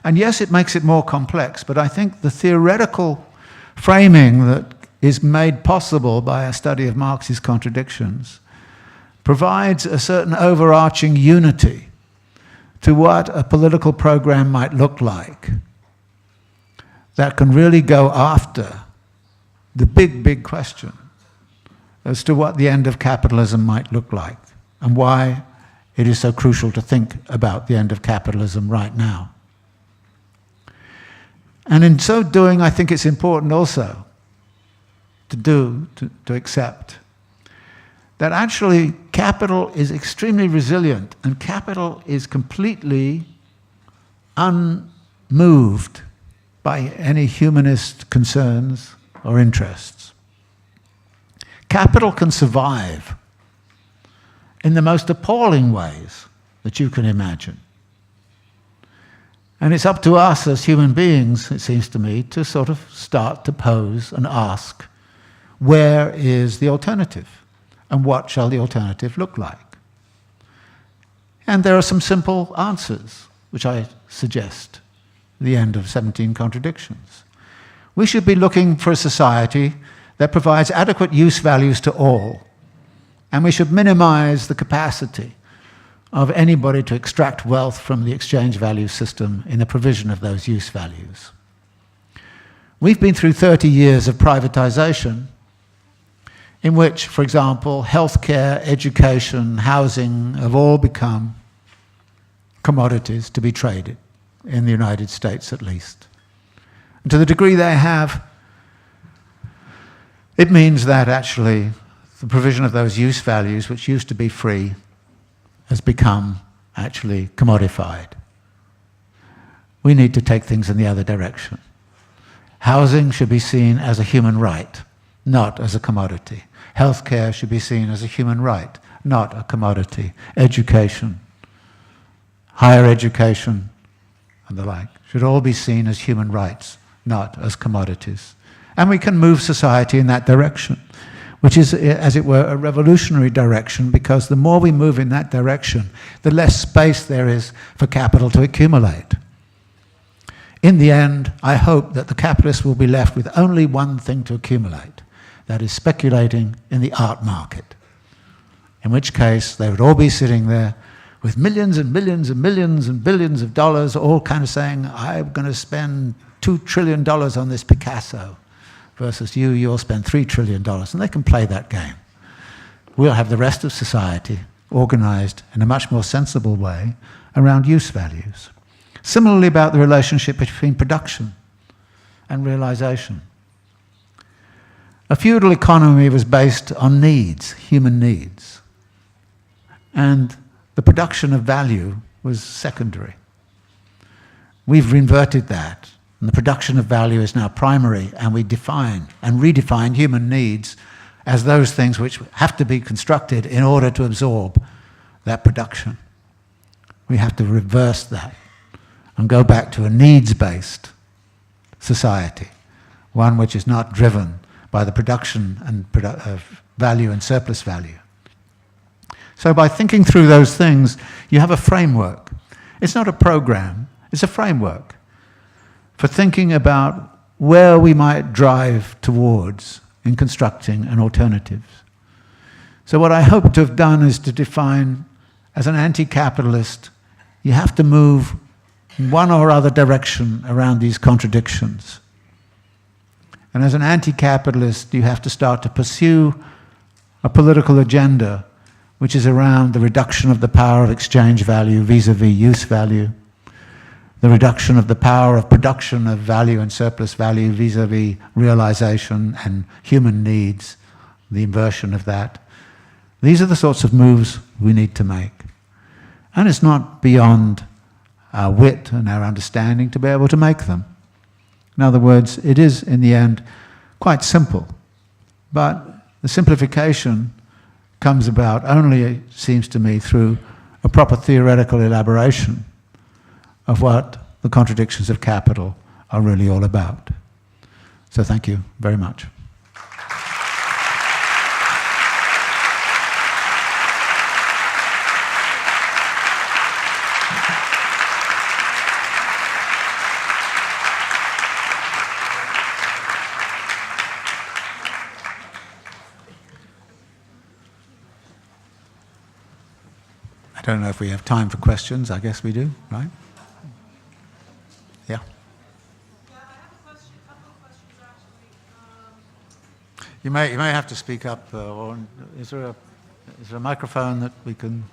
And yes, it makes it more complex, but I think the theoretical framing that is made possible by a study of Marx's contradictions provides a certain overarching unity to what a political program might look like that can really go after the big, big question as to what the end of capitalism might look like and why it is so crucial to think about the end of capitalism right now. And in so doing, I think it's important also to accept that actually capital is extremely resilient and capital is completely unmoved by any humanist concerns or interests. Capital can survive in the most appalling ways that you can imagine. And it's up to us as human beings, it seems to me, to sort of start to pose and ask, where is the alternative? And what shall the alternative look like? And there are some simple answers, which I suggest at the end of 17 Contradictions. We should be looking for a society that provides adequate use values to all, and we should minimize the capacity of anybody to extract wealth from the exchange value system in the provision of those use values. We've been through 30 years of privatization in which, for example, healthcare, education, housing have all become commodities to be traded, in the United States at least. And to the degree they have, it means that actually the provision of those use values, which used to be free, has become actually commodified. We need to take things in the other direction. Housing should be seen as a human right, not as a commodity. Healthcare should be seen as a human right, not a commodity. Education, higher education, and the like, should all be seen as human rights, not as commodities. And we can move society in that direction, which is, as it were, a revolutionary direction, because the more we move in that direction, the less space there is for capital to accumulate. In the end, I hope that the capitalists will be left with only one thing to accumulate, that is speculating in the art market, in which case they would all be sitting there with millions and millions and millions and billions of dollars, all kind of saying, I'm going to spend $2 trillion on this Picasso, versus you'll spend $3 trillion, and they can play that game. We'll have the rest of society organized in a much more sensible way around use values. Similarly about the relationship between production and realization. A feudal economy was based on needs, human needs, and the production of value was secondary. We've inverted that. And the production of value is now primary, and we define and redefine human needs as those things which have to be constructed in order to absorb that production. We have to reverse that and go back to a needs-based society, one which is not driven by the production and of value and surplus value. So by thinking through those things, you have a framework. It's not a program, it's a framework for thinking about where we might drive towards in constructing an alternative. So what I hope to have done is to define, as an anti-capitalist, you have to move in one or other direction around these contradictions. And as an anti-capitalist, you have to start to pursue a political agenda which is around the reduction of the power of exchange value vis-à-vis use value, the reduction of the power of production of value and surplus value vis-à-vis realization and human needs, the inversion of that. These are the sorts of moves we need to make. And it's not beyond our wit and our understanding to be able to make them. In other words, it is, in the end, quite simple. But the simplification comes about only, it seems to me, through a proper theoretical elaboration of what the contradictions of capital are really all about. So thank you very much. don't know if we have time for questions. I guess we do, right? Yeah. You may have to speak up. Or is there a microphone that we can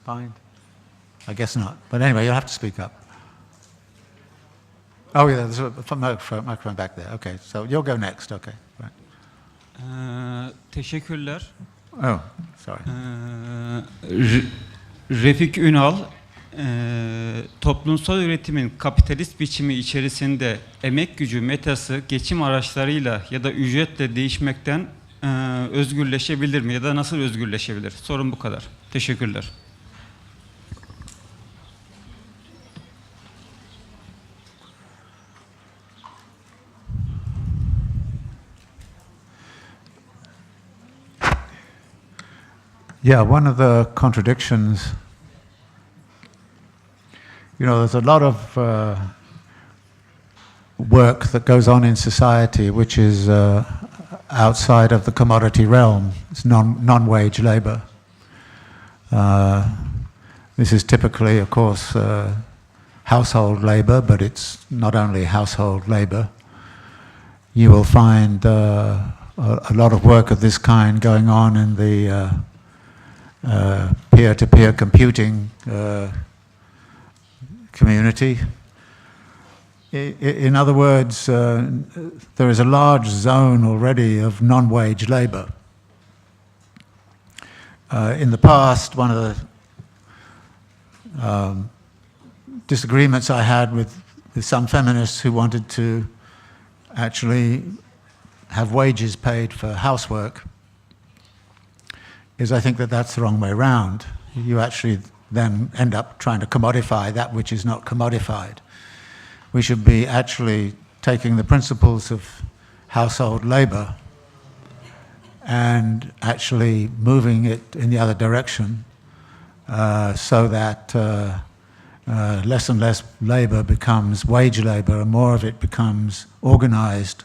find? I guess not. But anyway, you'll have to speak up. Oh yeah, there's a microphone back there. Okay, so you'll go next. Okay. Right. Teşekkürler. Oh, sorry. Refik Ünal, toplumsal üretimin kapitalist biçimi içerisinde emek gücü metası geçim araçlarıyla ya da ücretle değişmekten özgürleşebilir mi ya da nasıl özgürleşebilir? Sorun bu kadar. Teşekkürler. Yeah, one of the contradictions, there's a lot of work that goes on in society which is outside of the commodity realm. It's non-wage labor. This is typically, of course, household labor, but it's not only household labor. You will find a lot of work of this kind going on in the peer-to-peer computing community. In other words, there is a large zone already of non-wage labor. In the past, one of the disagreements I had with some feminists who wanted to actually have wages paid for housework is I think that that's the wrong way around. You actually then end up trying to commodify that which is not commodified. We should be actually taking the principles of household labor and actually moving it in the other direction so that less and less labor becomes wage labor and more of it becomes organized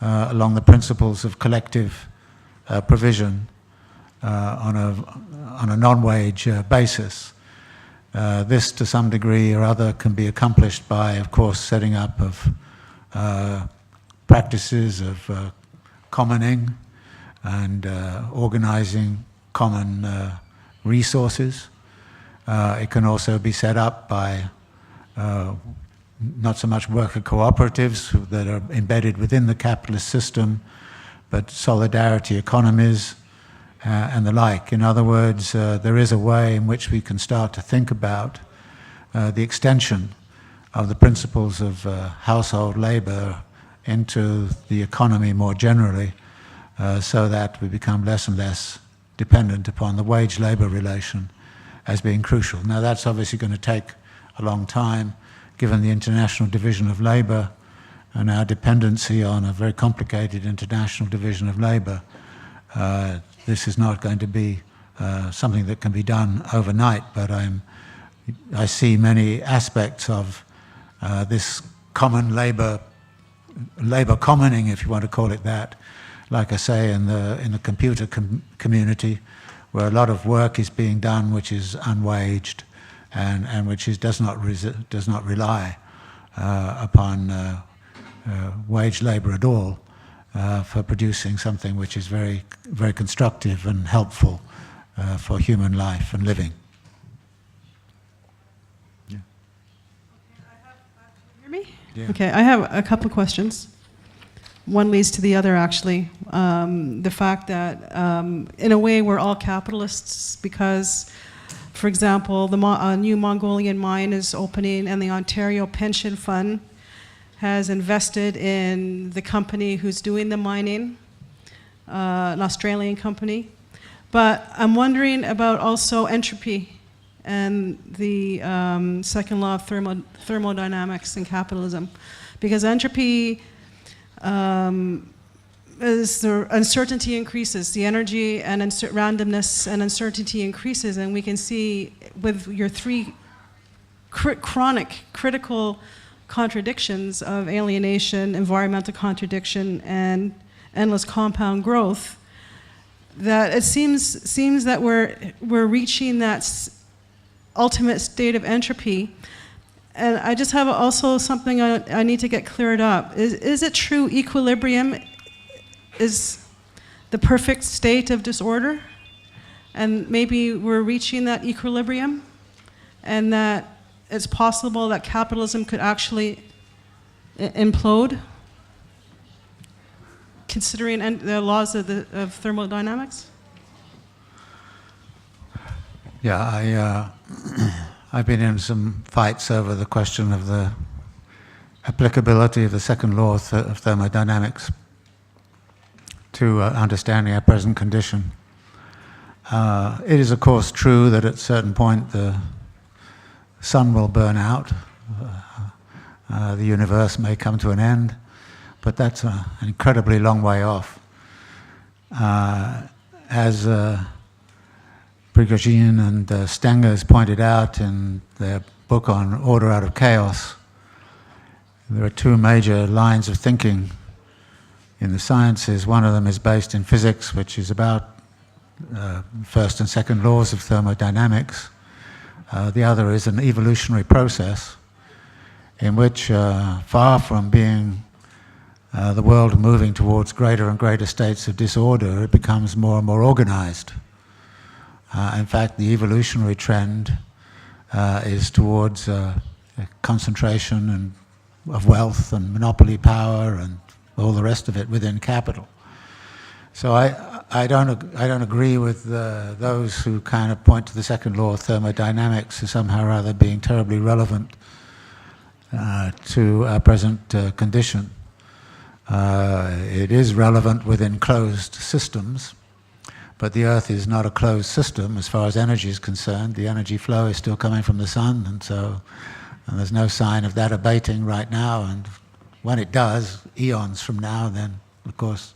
along the principles of collective provision on a non-wage basis. This, to some degree or other, can be accomplished by, of course, setting up of practices of commoning and organizing common resources. It can also be set up by not so much worker cooperatives that are embedded within the capitalist system, but solidarity economies, and the like. In other words, there is a way in which we can start to think about the extension of the principles of household labor into the economy more generally, so that we become less and less dependent upon the wage labor relation as being crucial. Now that's obviously going to take a long time, given the international division of labor and our dependency on a very complicated international division of labor. This is not going to be something that can be done overnight, but I see many aspects of this common labor commoning, if you want to call it that, like I say, in the computer community, where a lot of work is being done which is unwaged and which does not rely upon wage labor at all. For producing something which is very, very constructive and helpful for human life and living. Yeah. Hear me? Yeah. Okay, I have a couple of questions. One leads to the other, actually. The fact that, in a way, we're all capitalists because, for example, a new Mongolian mine is opening, and the Ontario Pension Fund has invested in the company who's doing the mining, an Australian company. But I'm wondering about also entropy and the second law of thermodynamics in capitalism. Because entropy, as the uncertainty increases, the energy and randomness and uncertainty increases, and we can see with your three chronic, critical contradictions of alienation, environmental contradiction, and endless compound growth, that it seems that we're reaching that ultimate state of entropy. And I just have also something I need to get cleared up. Is it true equilibrium is the perfect state of disorder? And maybe we're reaching that equilibrium, and that it's possible that capitalism could actually implode, considering the laws of thermodynamics? Yeah, I've been in some fights over the question of the applicability of the second law of thermodynamics to understanding our present condition. It is, of course, true that at a certain point the sun will burn out, the universe may come to an end, but that's an incredibly long way off. As Prigogine and Stengers pointed out in their book on Order Out of Chaos, there are two major lines of thinking in the sciences. One of them is based in physics, which is about first and second laws of thermodynamics. The other is an evolutionary process in which, far from being the world moving towards greater and greater states of disorder, it becomes more and more organized. In fact, the evolutionary trend is towards concentration of wealth and monopoly power and all the rest of it within capital. So I don't agree with those who kind of point to the second law of thermodynamics as somehow or other being terribly relevant to our present condition. It is relevant within closed systems, but the Earth is not a closed system as far as energy is concerned. The energy flow is still coming from the sun, and there's no sign of that abating right now. And when it does, eons from now, then of course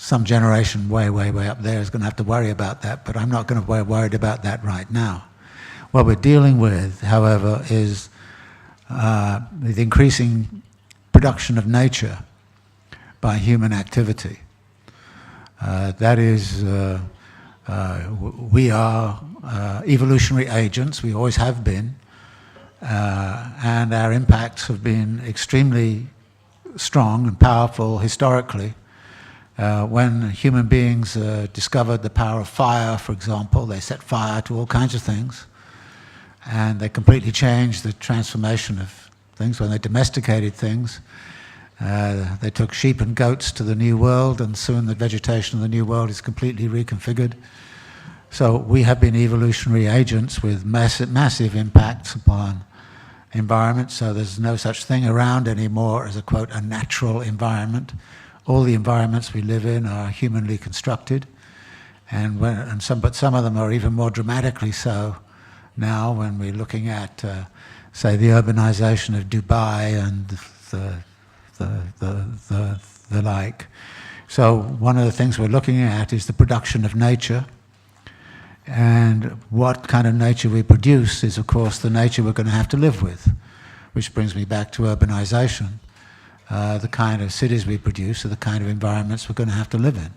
some generation way up there is going to have to worry about that, but I'm not going to be worried about that right now. What we're dealing with, however, is the increasing production of nature by human activity. That is, we are evolutionary agents, we always have been, and our impacts have been extremely strong and powerful historically. When human beings discovered the power of fire, for example, they set fire to all kinds of things, and they completely changed the transformation of things. When they domesticated things, they took sheep and goats to the New World, and soon the vegetation of the New World is completely reconfigured. So we have been evolutionary agents with massive impacts upon environment, so there's no such thing around anymore as a, quote, a natural environment. All the environments we live in are humanly constructed, but some of them are even more dramatically so now when we're looking at, say, the urbanization of Dubai and the like. So one of the things we're looking at is the production of nature, and what kind of nature we produce is, of course, the nature we're going to have to live with, which brings me back to urbanization. The kind of cities we produce are the kind of environments we're going to have to live in.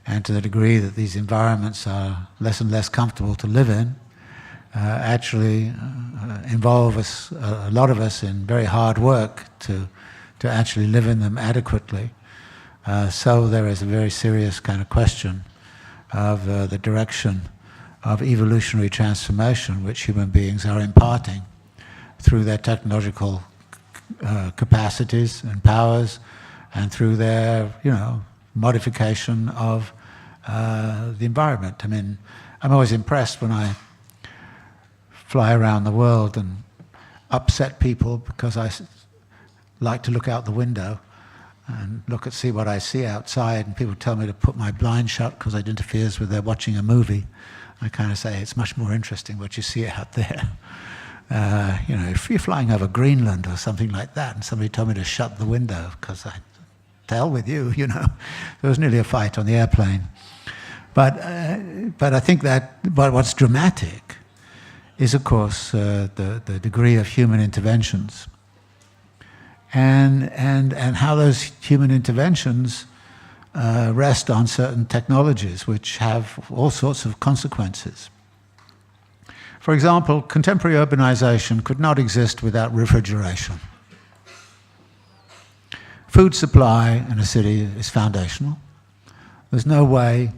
And to the degree that these environments are less and less comfortable to live in, actually involve us, a lot of us, in very hard work to actually live in them adequately. So there is a very serious kind of question of the direction of evolutionary transformation which human beings are imparting through their technological capacities and powers, and through their, modification of the environment. I mean, I'm always impressed when I fly around the world and upset people because I like to look out the window and see what I see outside, and people tell me to put my blind shut because it interferes with their watching a movie. I kind of say it's much more interesting what you see out there. If you're flying over Greenland or something like that, and somebody told me to shut the window because to hell with you, There was nearly a fight on the airplane. But I think that what's dramatic is, of course, the degree of human interventions, and how those human interventions rest on certain technologies which have all sorts of consequences. For example, contemporary urbanization could not exist without refrigeration. Food supply in a city is foundational. There's no way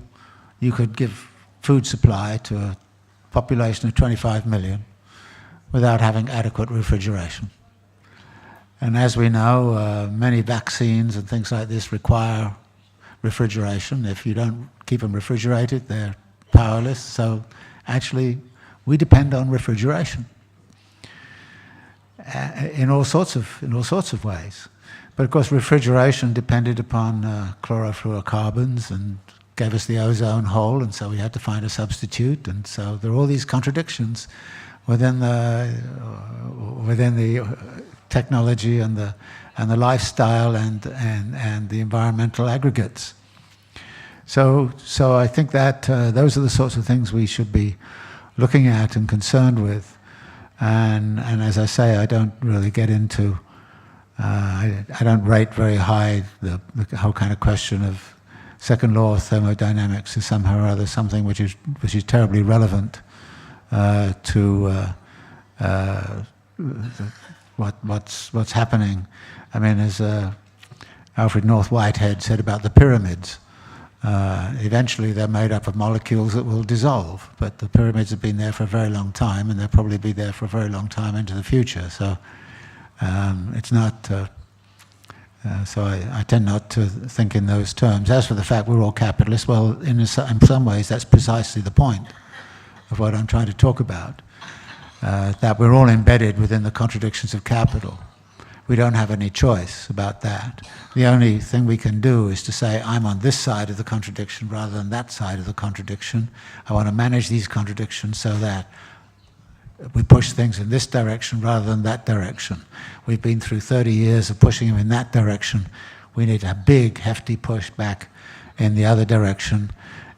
you could give food supply to a population of 25 million without having adequate refrigeration. And as we know, many vaccines and things like this require refrigeration. If you don't keep them refrigerated, they're powerless. So actually, we depend on refrigeration in all sorts of ways. But of course, refrigeration depended upon chlorofluorocarbons and gave us the ozone hole, and so we had to find a substitute. And so there are all these contradictions within the technology and the lifestyle and the environmental aggregates. So I think that those are the sorts of things we should be looking at and concerned with. And as I say, I don't really get into. I don't rate very high the whole kind of question of second law of thermodynamics is somehow or other something which is terribly relevant to what's happening. I mean, as Alfred North Whitehead said about the pyramids, eventually they're made up of molecules that will dissolve, but the pyramids have been there for a very long time, and they'll probably be there for a very long time into the future. So it's not. So I tend not to think in those terms. As for the fact we're all capitalists, well, in some ways that's precisely the point of what I'm trying to talk about. That we're all embedded within the contradictions of capital. We don't have any choice about that. The only thing we can do is to say, I'm on this side of the contradiction rather than that side of the contradiction. I want to manage these contradictions so that we push things in this direction rather than that direction. We've been through 30 years of pushing them in that direction. We need a big, hefty push back in the other direction.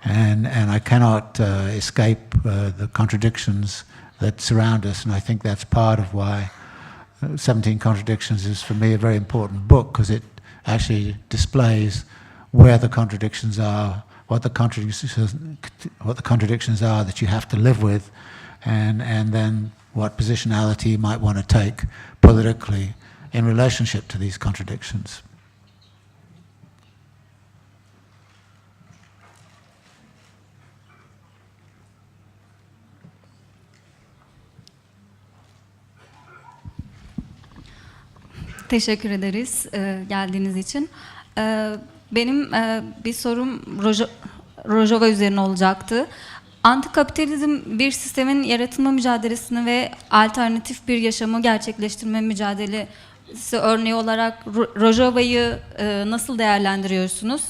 And I cannot escape the contradictions that surround us, and I think that's part of why 17 Contradictions is for me a very important book, because it actually displays where the contradictions are, what the contradictions are that you have to live with, and then what positionality you might want to take politically in relationship to these contradictions. Teşekkür ederiz geldiğiniz için. Benim bir sorum Rojava üzerine olacaktı. Antikapitalizm bir sistemin yaratılma mücadelesini ve alternatif bir yaşamı gerçekleştirme mücadelesi örneği olarak Rojava'yı nasıl değerlendiriyorsunuz?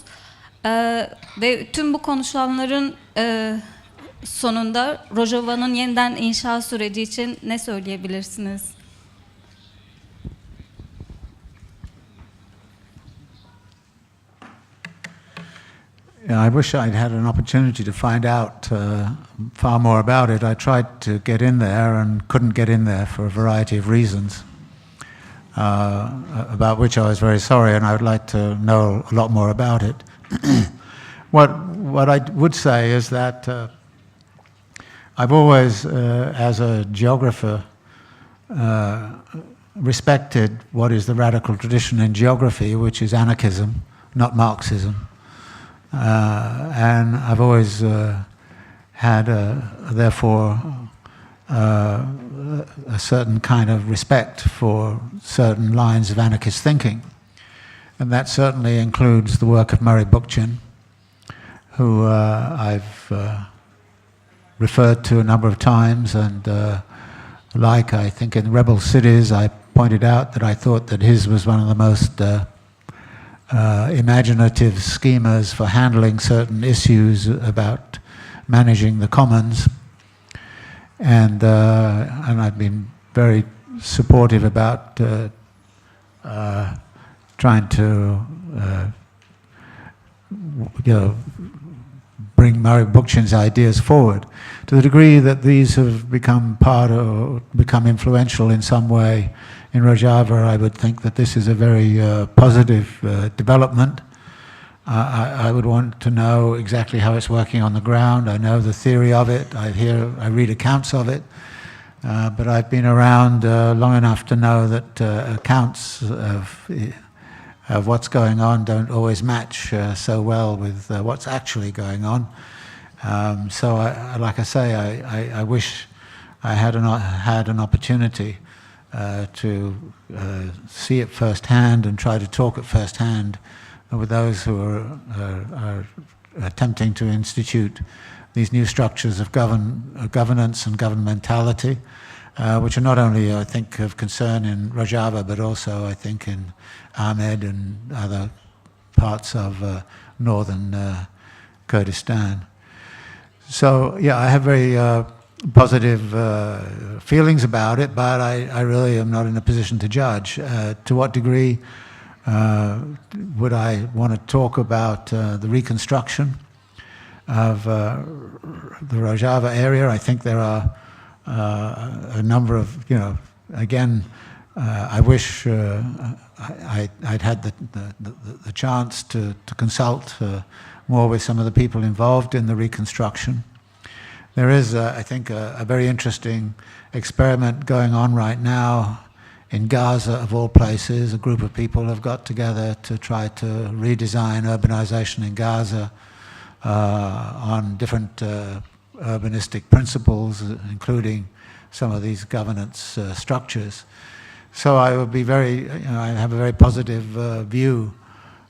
Ve tüm bu konuşulanların sonunda Rojava'nın yeniden inşa süreci için ne söyleyebilirsiniz? Yeah, I wish I'd had an opportunity to find out far more about it. I tried to get in there and couldn't get in there for a variety of reasons, about which I was very sorry, and I would like to know a lot more about it. What I would say is that I've always, as a geographer, respected what is the radical tradition in geography, which is anarchism, not Marxism. And I've always had, therefore, a certain kind of respect for certain lines of anarchist thinking. And that certainly includes the work of Murray Bookchin, who I've referred to a number of times. And like, I think, in Rebel Cities, I pointed out that I thought that his was one of the most imaginative schemas for handling certain issues about managing the commons, and I've been very supportive about trying to bring Murray Bookchin's ideas forward. To the degree that these have become become influential in some way in Rojava, I would think that this is a very positive development. I would want to know exactly how it's working on the ground. I know the theory of it. I read accounts of it. But I've been around long enough to know that accounts of what's going on don't always match so well with what's actually going on. So, like I say, I wish I had an opportunity to see it firsthand and try to talk it firsthand with those who are attempting to institute these new structures of governance and governmentality, which are not only, I think, of concern in Rojava, but also, I think, in Ahmed and other parts of northern Kurdistan. So, yeah, I have very positive feelings about it, but I really am not in a position to judge. To what degree would I want to talk about the reconstruction of the Rojava area? I think there are a number of, again, I wish I'd had the chance to consult more with some of the people involved in the reconstruction. There is, I think, a very interesting experiment going on right now in Gaza, of all places. A group of people have got together to try to redesign urbanization in Gaza on different urbanistic principles, including some of these governance structures. So I would be I have a very positive view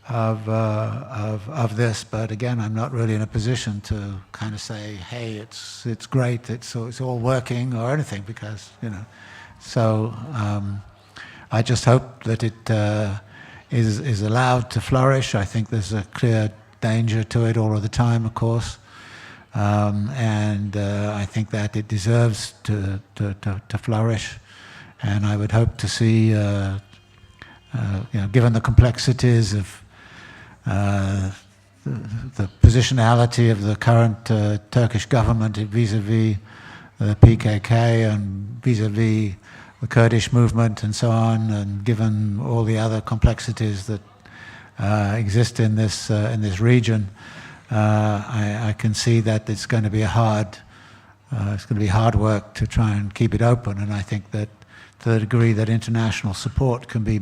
of this, but again, I'm not really in a position to kind of say, hey, it's great, it's all working or anything, because So I just hope that it is allowed to flourish. I think there's a clear danger to it all of the time, of course, and I think that it deserves to flourish. And I would hope to see, given the complexities of the positionality of the current Turkish government vis-à-vis the PKK and vis-à-vis the Kurdish movement and so on, and given all the other complexities that exist in this region, I can see that it's going to be hard work to try and keep it open. And I think that to the degree that international support can be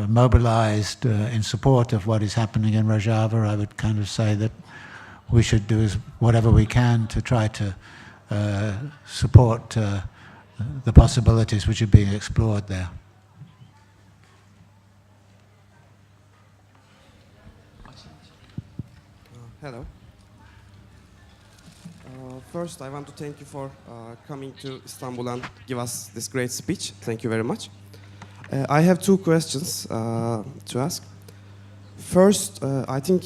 mobilized in support of what is happening in Rojava, I would kind of say that we should do whatever we can to try to support the possibilities which are being explored there. Hello. First, I want to thank you for coming to Istanbul and give us this great speech. Thank you very much. I have two questions to ask. First, I think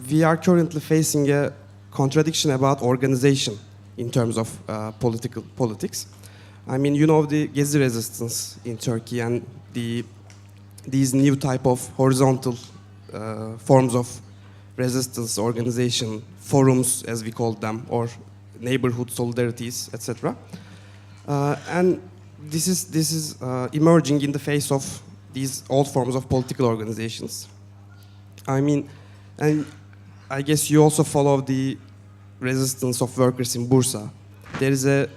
we are currently facing a contradiction about organization in terms of politics. I mean, the Gezi resistance in Turkey and these new type of horizontal forms of resistance organization, forums as we call them, or neighborhood solidarities, etc. And this is emerging in the face of these old forms of political organizations. I mean, and I guess you also follow the resistance of workers in Bursa. There is a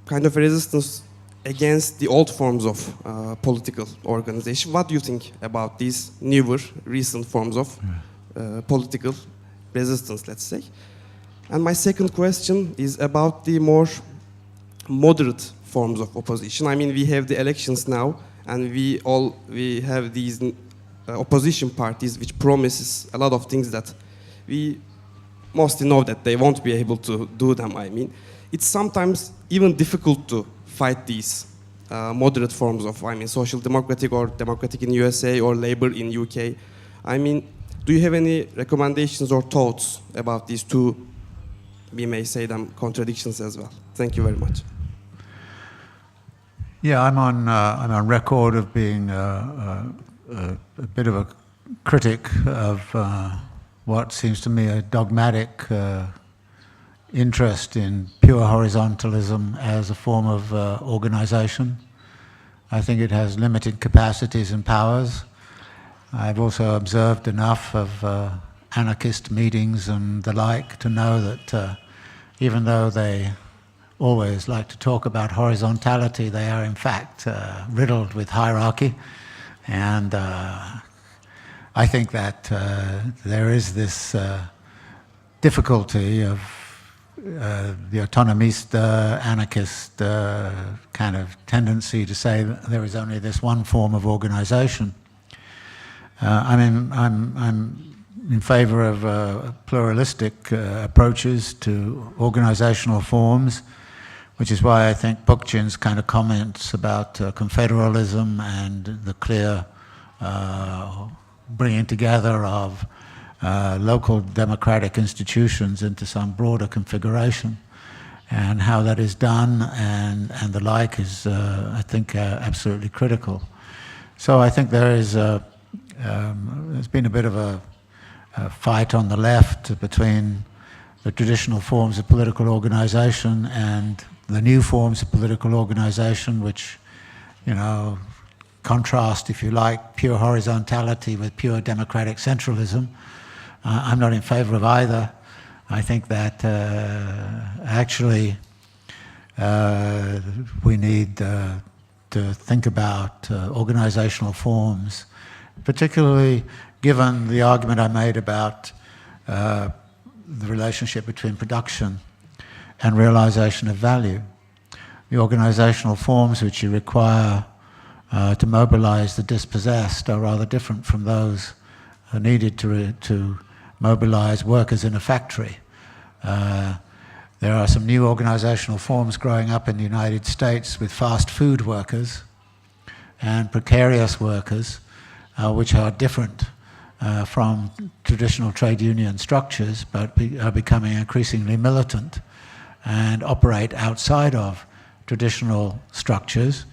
kind of resistance against the old forms of political organization. What do you think about these newer, recent forms of political resistance, let's say? And my second question is about the more moderate forms of opposition. I mean, we have the elections now, and we have these opposition parties which promises a lot of things that we mostly know that they won't be able to do them. I mean, it's sometimes even difficult to fight these moderate forms of, social democratic or democratic in USA or labor in UK. I mean, do you have any recommendations or thoughts about these two, we may say them, contradictions as well? Thank you very much. Yeah, I'm on record of being a bit of a critic of what seems to me a dogmatic interest in pure horizontalism as a form of organization. I think it has limited capacities and powers. I've also observed enough of anarchist meetings and the like to know that even though they always like to talk about horizontality, they are in fact riddled with hierarchy. And I think that there is this difficulty of the autonomista, anarchist kind of tendency to say that there is only this one form of organization. I'm in favor of pluralistic approaches to organizational forms, which is why I think Bookchin's kind of comments about confederalism and the clear bringing together of local democratic institutions into some broader configuration, and how that is done and the like is, I think, absolutely critical. So I think there is there's been a bit of a fight on the left between the traditional forms of political organization and the new forms of political organization, which, you know, contrast, if you like, pure horizontality with pure democratic centralism. I'm not in favor of either. I think that actually we need to think about organizational forms, particularly given the argument I made about the relationship between production and realization of value. The organizational forms which you require to mobilize the dispossessed are rather different from those needed to mobilize workers in a factory. There are some new organizational forms growing up in the United States with fast food workers and precarious workers, which are different from traditional trade union structures, but are becoming increasingly militant and operate outside of traditional structures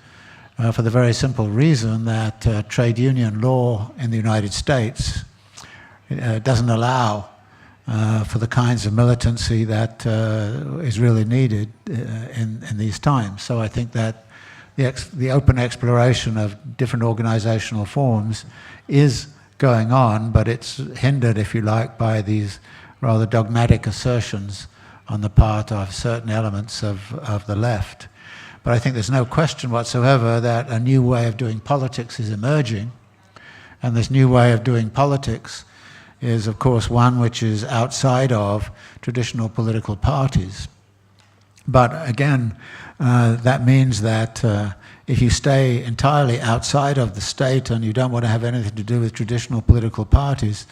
for the very simple reason that trade union law in the United States doesn't allow for the kinds of militancy that is really needed in these times. So I think that the open exploration of different organizational forms is going on, but it's hindered, if you like, by these rather dogmatic assertions on the part of certain elements of the left. But I think there's no question whatsoever that a new way of doing politics is emerging, and this new way of doing politics is, of course, one which is outside of traditional political parties. But again, that means that if you stay entirely outside of the state and you don't want to have anything to do with traditional political parties,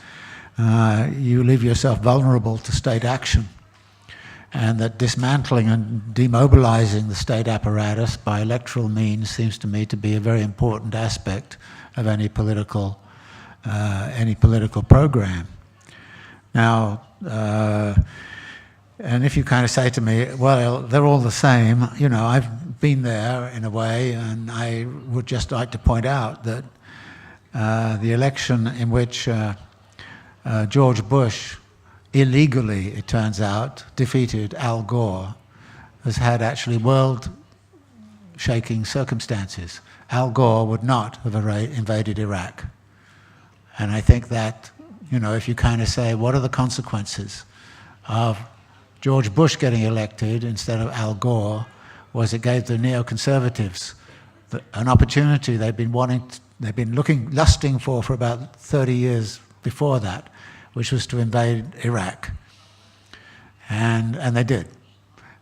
you leave yourself vulnerable to state action. And that dismantling and demobilizing the state apparatus by electoral means seems to me to be a very important aspect of any political program. Now, and if you kind of say to me, well, they're all the same, you know, I've been there in a way, and I would just like to point out that the election in which George Bush illegally, it turns out, defeated Al Gore has had actually world-shaking circumstances. Al Gore would not have invaded Iraq. And I think that, you know, if you kind of say, what are the consequences of George Bush getting elected instead of Al Gore, was it gave the neoconservatives an opportunity they've been lusting for about 30 years before that, which was to invade Iraq. And they did.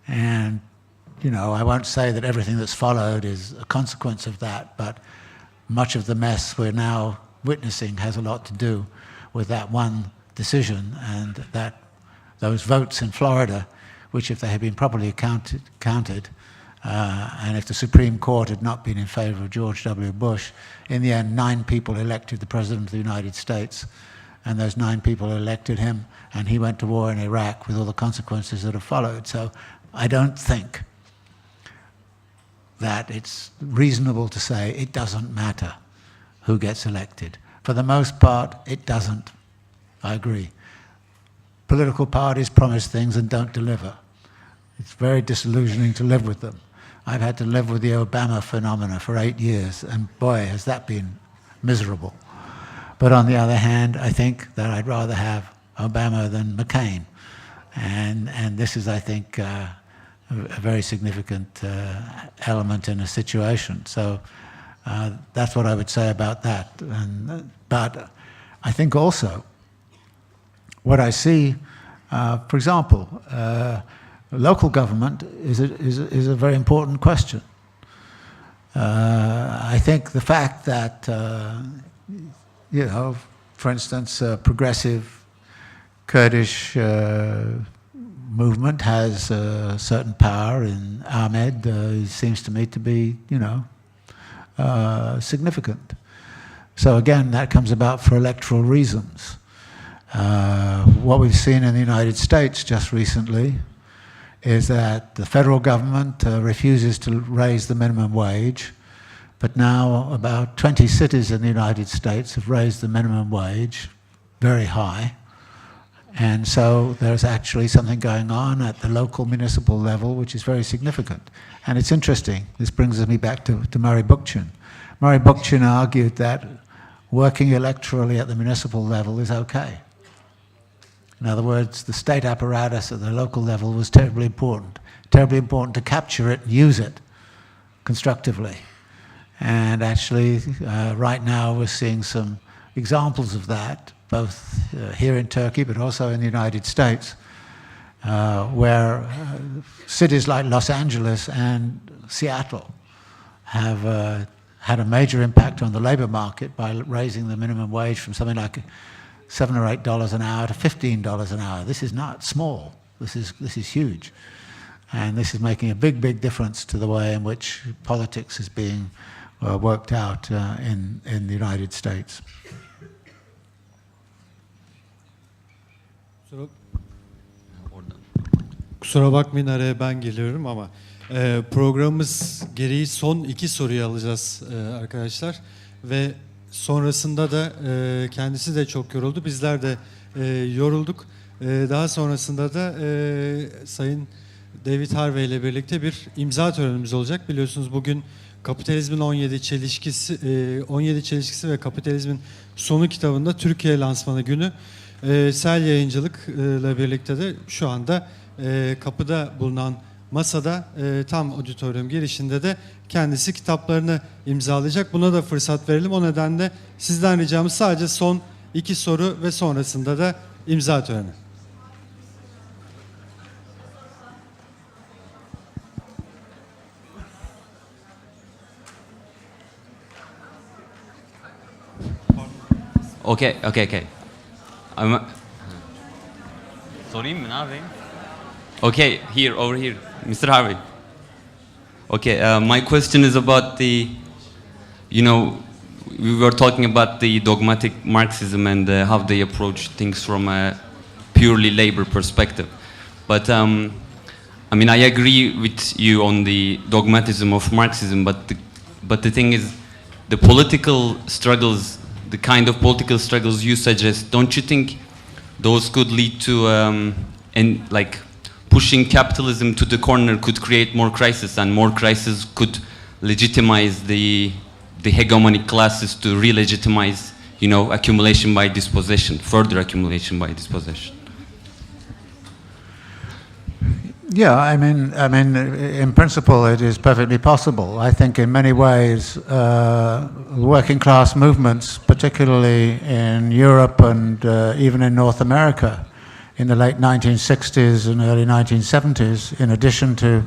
And, you know, I won't say that everything that's followed is a consequence of that, but much of the mess we're now witnessing has a lot to do with that one decision, and that those votes in Florida, which if they had been properly counted, and if the Supreme Court had not been in favor of George W. Bush, in the end 9 people elected the President of the United States, and those 9 people elected him, and he went to war in Iraq with all the consequences that have followed. So I don't think that it's reasonable to say it doesn't matter who gets elected. For the most part, it doesn't. I agree. Political parties promise things and don't deliver. It's very disillusioning to live with them. I've had to live with the Obama phenomena for 8 years, and boy, has that been miserable. But on the other hand, I think that I'd rather have Obama than McCain. And this is, I think, a very significant element in a situation. So that's what I would say about that. But I think also what I see, for example, local government is a very important question. I think the fact that, you know, for instance, progressive Kurdish movement has certain power in Ahmed, seems to me to be, you know, significant. So again, that comes about for electoral reasons. What we've seen in the United States just recently is that the federal government refuses to raise the minimum wage, but now about 20 cities in the United States have raised the minimum wage very high. And so there's actually something going on at the local municipal level which is very significant. And it's interesting. This brings me back to Murray Bookchin. Murray Bookchin argued that working electorally at the municipal level is okay. In other words, the state apparatus at the local level was terribly important to capture it and use it constructively. And actually, right now we're seeing some examples of that, both here in Turkey, but also in the United States, where cities like Los Angeles and Seattle have had a major impact on the labor market by raising the minimum wage from something like $7 or $8 an hour to $15 an hour. This is not small. This is huge. And this is making a big, big difference to the way in which politics is being worked out in the United States. Kusura bakmayın, araya ben geliyorum ama programımız gereği son 2 soruyu alacağız arkadaşlar ve sonrasında da kendisi de çok yoruldu, bizler de yorulduk. Daha sonrasında da Sayın David Harvey ile birlikte bir imza törenimiz olacak. Biliyorsunuz bugün Kapitalizmin 17 çelişkisi ve Kapitalizmin Sonu kitabında Türkiye lansmanı günü. Sel Yayıncılık'la birlikte de şu anda kapıda bulunan masada tam auditorium girişinde de kendisi kitaplarını imzalayacak. Buna da fırsat verelim. O nedenle sizden ricamız sadece son 2 soru ve sonrasında da imza töreni. Okay. Sorayım mı, ne yapayım? Okay, over here, Mr. Harvey. Okay, my question is about the, you know, we were talking about the dogmatic Marxism and how they approach things from a purely labor perspective. But I mean, I agree with you on the dogmatism of Marxism, but the thing is, the political struggles, the kind of political struggles you suggest, don't you think those could lead to like pushing capitalism to the corner could create more crisis, and more crisis could legitimize the hegemonic classes to re-legitimize, you know, accumulation by dispossession, further accumulation by dispossession? Yeah, I mean, in principle, it is perfectly possible. I think in many ways, working class movements, particularly in Europe and even in North America, in the late 1960s and early 1970s, in addition to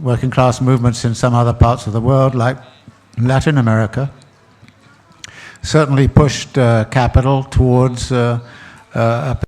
working class movements in some other parts of the world, like Latin America, certainly pushed capital towards a